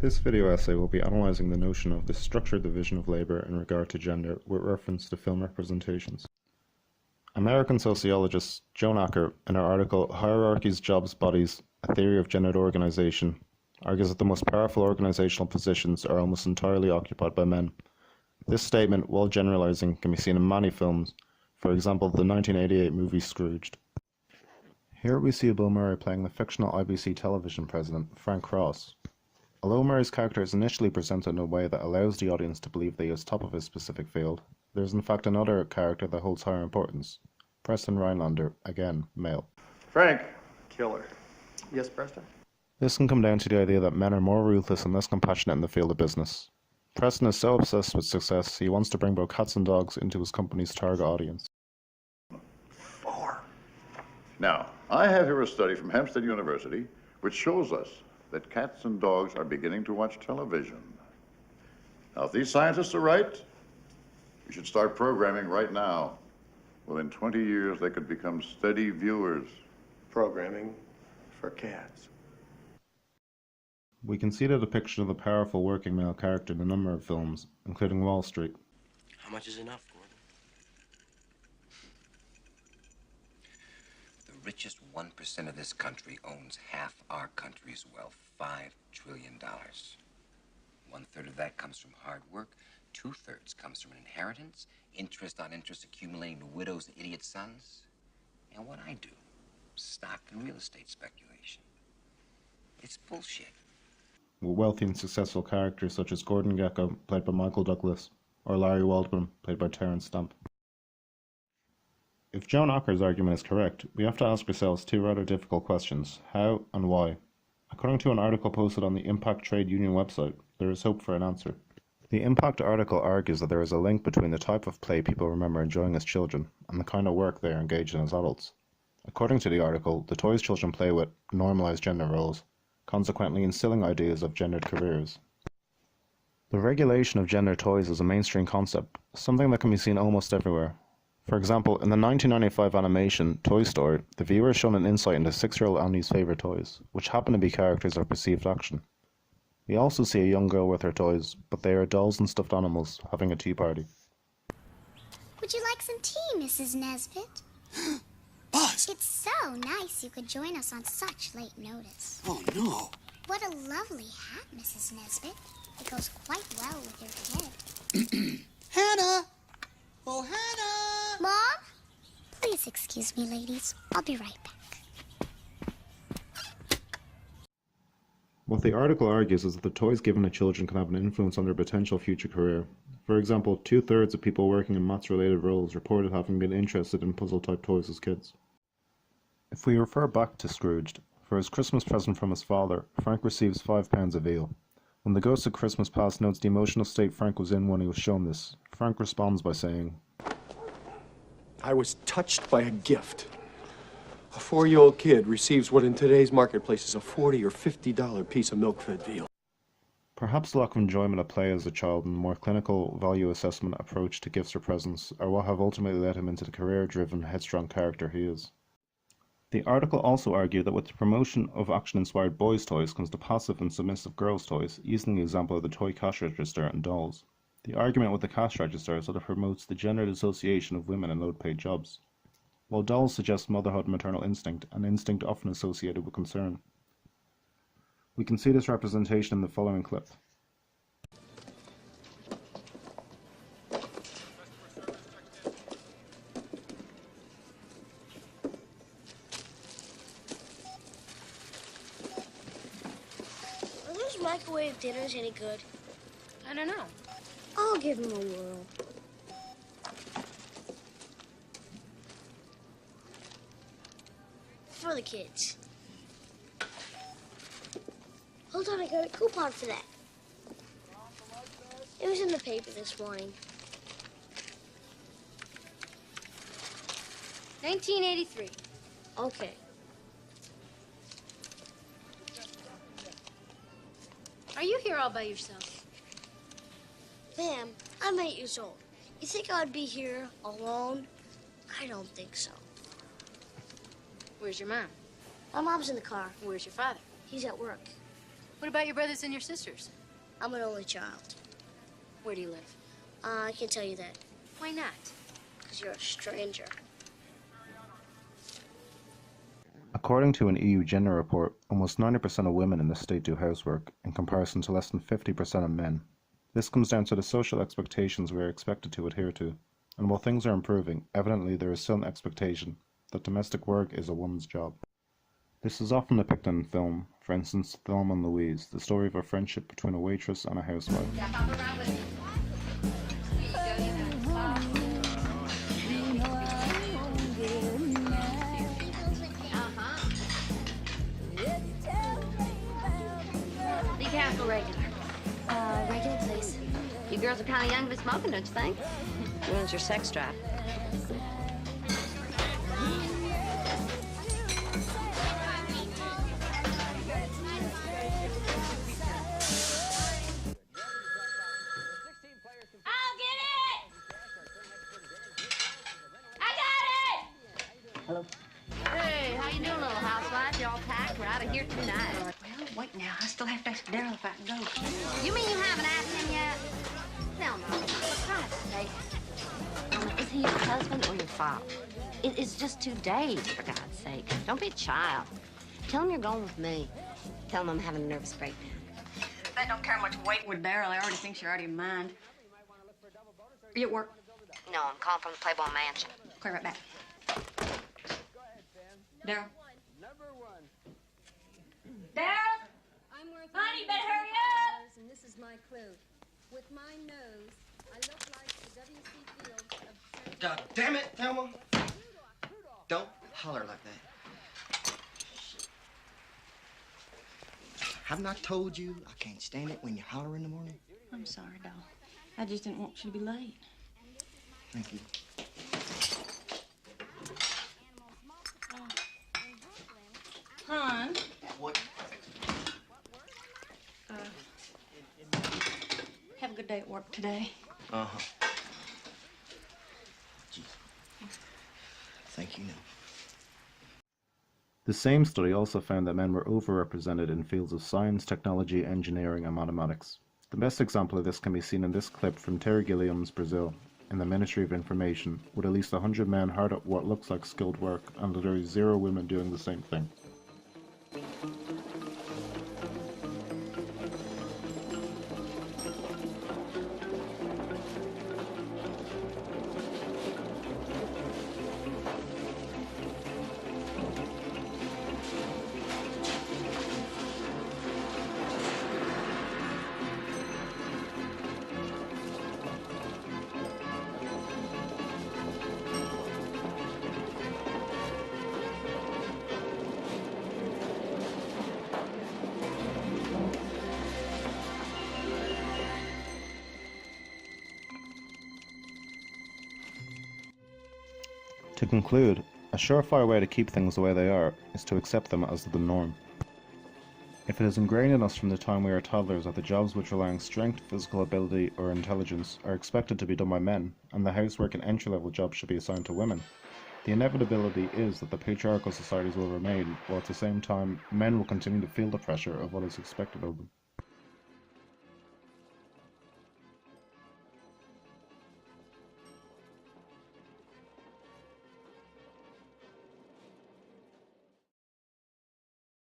This video essay will be analysing the notion of the structured division of labour in regard to gender with reference to film representations. American sociologist Joan Acker, in her article Hierarchies, Jobs, Bodies, A Theory of Gendered Organisation, argues that the most powerful organisational positions are almost entirely occupied by men. This statement, while generalising, can be seen in many films, for example the 1988 movie Scrooged. Here we see Bill Murray playing the fictional IBC television president, Frank Cross. Although Murray's character is initially presented in a way that allows the audience to believe that he is top of his specific field, there is in fact another character that holds higher importance. Preston Rhinelander, again, male. Frank. Killer. Yes, Preston? This can come down to the idea that men are more ruthless and less compassionate in the field of business. Preston is so obsessed with success, he wants to bring both cats and dogs into his company's target audience. 4. Now, I have here a study from Hampstead University which shows us that cats and dogs are beginning to watch television. Now, if these scientists are right, we should start programming right now. Within 20 years, they could become steady viewers. Programming for cats. We can see the depiction of the powerful working male character in a number of films, including Wall Street. How much is enough, Gordon? The richest 1% of this country owns half our country's wealth, $5 trillion. 1/3 of that comes from hard work, 2/3 comes from an inheritance, interest on interest accumulating to widows and idiot sons. And what I do, stock and real estate speculation. It's bullshit. With wealthy and successful characters such as Gordon Gekko, played by Michael Douglas, or Larry Waldron, played by Terence Stamp. If Joan Acker's argument is correct, we have to ask ourselves two rather difficult questions: how and why? According to an article posted on the Impact Trade Union website, there is hope for an answer. The Impact article argues that there is a link between the type of play people remember enjoying as children and the kind of work they are engaged in as adults. According to the article, the toys children play with normalize gender roles, consequently instilling ideas of gendered careers. The regulation of gender toys is a mainstream concept, something that can be seen almost everywhere. For example, in the 1995 animation Toy Story, the viewer is shown an insight into 6-year-old Andy's favourite toys, which happen to be characters of perceived action. We also see a young girl with her toys, but they are dolls and stuffed animals, having a tea party. Would you like some tea, Mrs. Nesbit? Buzz! It's so nice you could join us on such late notice. Oh, no. What a lovely hat, Mrs. Nesbit. It goes quite well with your head. Hannah! Oh, Hannah! Mom? Please excuse me, ladies. I'll be right back. What the article argues is that the toys given to children can have an influence on their potential future career. For example, 2/3 of people working in maths-related roles reported having been interested in puzzle-type toys as kids. If we refer back to Scrooged, for his Christmas present from his father, Frank receives 5 pounds of veal. When the Ghost of Christmas Past notes the emotional state Frank was in when he was shown this, Frank responds by saying, I was touched by a gift. A 4-year-old kid receives what in today's marketplace is a $40 or $50 piece of milk-fed veal. Perhaps the lack of enjoyment at play as a child and the more clinical value assessment approach to gifts or presents are what have ultimately led him into the career-driven, headstrong character he is. The article also argued that with the promotion of action-inspired boys' toys comes the passive and submissive girls' toys, using the example of the toy cash register and dolls. The argument with the cash register is that it promotes the gendered association of women in low-paid jobs, while dolls suggest motherhood and maternal instinct, an instinct often associated with concern. We can see this representation in the following clip. Are those microwave dinners any good? I don't know. I'll give them a whirl. For the kids. Hold on, I got a coupon for that. It was in the paper this morning. 1983. Okay. Are you here all by yourself? Ma'am, I'm 8 years old. You think I'd be here alone? I don't think so. Where's your mom? My mom's in the car. Where's your father? He's at work. What about your brothers and your sisters? I'm an only child. Where do you live? I can't tell you that, Why not? because you're a stranger. According to an EU gender report, almost 90% of women in the state do housework, in comparison to less than 50% of men. This comes down to the social expectations we are expected to adhere to, and while things are improving, evidently there is still an expectation that domestic work is a woman's job. This is often depicted in film, for instance Thelma and Louise, the story of a friendship between a waitress and a housewife. Decaf or regular? Regular, please. You girls are kind of young to be smoking, don't you think? Ruins your sex drive. I'll get it! I got it! Hello. Hey, how you doing, little housewife? You all packed? We're out of here tonight. Well, wait now. I still have to ask Daryl if I can go. You mean you haven't asked him yet? No, no. For Christ's sake. Mama, is he your husband or your father? It's just 2 days, for God's sake. Don't be a child. Tell him you're going with me. Tell him I'm having a nervous breakdown. That don't carry much weight with Daryl. I already think you're out of your mind. Are you at work? No, I'm calling from the Playboy Mansion. Clear right back. Daryl? Daryl? I'm worth Honey, you better hurry up! And this is my clue. With my nose, I look like the W.C. Fields of San God damn it, Thelma. Don't holler like that. Haven't I told you I can't stand it when you holler in the morning? I'm sorry, doll. I just didn't want you to be late. Thank you. Hon, What? have a good day at work today. Uh-huh. Jeez. Thank you, no. The same study also found that men were overrepresented in fields of science, technology, engineering, and mathematics. The best example of this can be seen in this clip from Terry Gilliam's Brazil, in the Ministry of Information, with at least 100 men hard at what looks like skilled work, and there is 0 women doing the same thing. To conclude, a surefire way to keep things the way they are is to accept them as the norm. If it is ingrained in us from the time we are toddlers that the jobs which rely on strength, physical ability, or intelligence are expected to be done by men, and the housework and entry-level jobs should be assigned to women, the inevitability is that the patriarchal societies will remain, while at the same time men will continue to feel the pressure of what is expected of them.